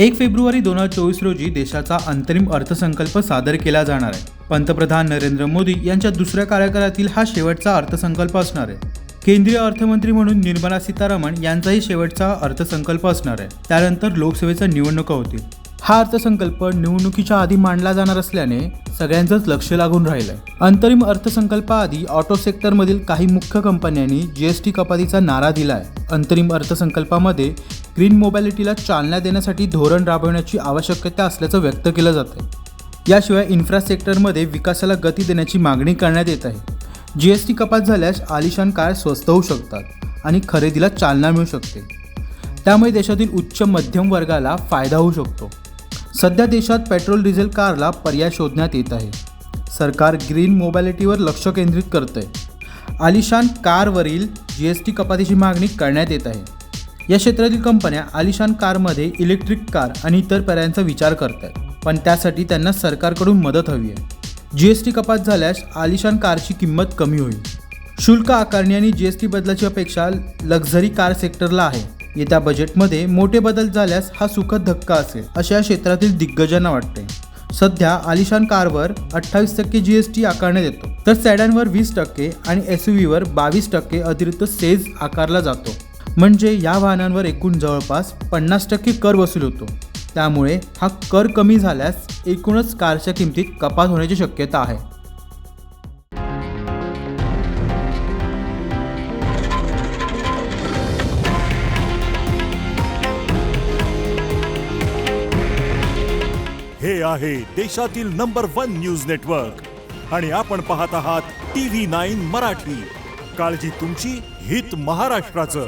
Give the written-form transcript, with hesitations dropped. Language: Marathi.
1 फेब्रुवारी 2024 रोजी देशाचा अंतरिम अर्थसंकल्प सादर केला जाणार आहे. पंतप्रधान नरेंद्र मोदी यांच्या दुसऱ्या कार्यकाळातील हा शेवटचा अर्थसंकल्प असणार आहे. केंद्रीय अर्थमंत्री म्हणून निर्मला सीतारामन यांचाही शेवटचा अर्थसंकल्प असणार आहे. त्यानंतर लोकसभेच्या निवडणुका होतील. हा अर्थसंकल्प निवडणुकीच्या आधी मांडला जाणार असल्याने सगळ्यांचंच लक्ष लागून राहिलंय. अंतरिम अर्थसंकल्पाआधी ऑटो सेक्टरमधील काही मुख्य कंपन्यांनी जीएसटी कपातीचा नारा दिलाय. अंतरिम अर्थसंकल्पामध्ये ग्रीन मोबॅलिटीला चालना देण्यासाठी धोरण राबवण्याची आवश्यकता असल्याचं व्यक्त केलं जातंय. याशिवाय इन्फ्रास्ट्रक्चरमध्ये विकासाला गती देण्याची मागणी करण्यात येत आहे. जीएसटी कपात झाल्यास आलिशान कार स्वस्त होऊ शकतात आणि खरेदीला चालना मिळू शकते. त्यामुळे देशातील उच्च मध्यम वर्गाला फायदा होऊ शकतो. सध्या देशात पेट्रोल डिझेल कारला पर्याय शोधण्यात येत आहे. सरकार ग्रीन मोबॅलिटीवर लक्ष केंद्रित करतंय. आलिशान कारवरील जीएसटी कपातीची मागणी करण्यात येत आहे. या क्षेत्रातील कंपन्या आलिशान कारमध्ये इलेक्ट्रिक कार आणि इतर पर्यायांचा विचार करत आहेत, पण त्यासाठी त्यांना सरकारकडून मदत हवी आहे. जीएसटी कपात झाल्यास आलिशान कारची किंमत कमी होईल. शुल्क आकारणी आणि जीएसटी बदलाची अपेक्षा लक्झरी कार सेक्टरला आहे. येत्या बजेटमध्ये मोठे बदल झाल्यास हा सुखद धक्का असेल अशा या क्षेत्रातील दिग्गजांना वाटते. सध्या आलिशान कारवर 28% जीएसटी आकारण्यात येतो, तर सेडानवर 20% आणि एसयूव्हीवर 22% अतिरिक्त सेस आकारला जातो. म्हणजे या वाहनांवर एकूण जवळपास 50% कर वसूल होतो. त्यामुळे हा कर कमी झाल्यास एकूणच कारच्या किमतीत कपात होण्याची शक्यता आहे. हे आहे देशातील नंबर 1 न्यूज नेटवर्क आणि आपण पाहत आहात TV9 मराठी. काळजी तुमची, हित महाराष्ट्राचं.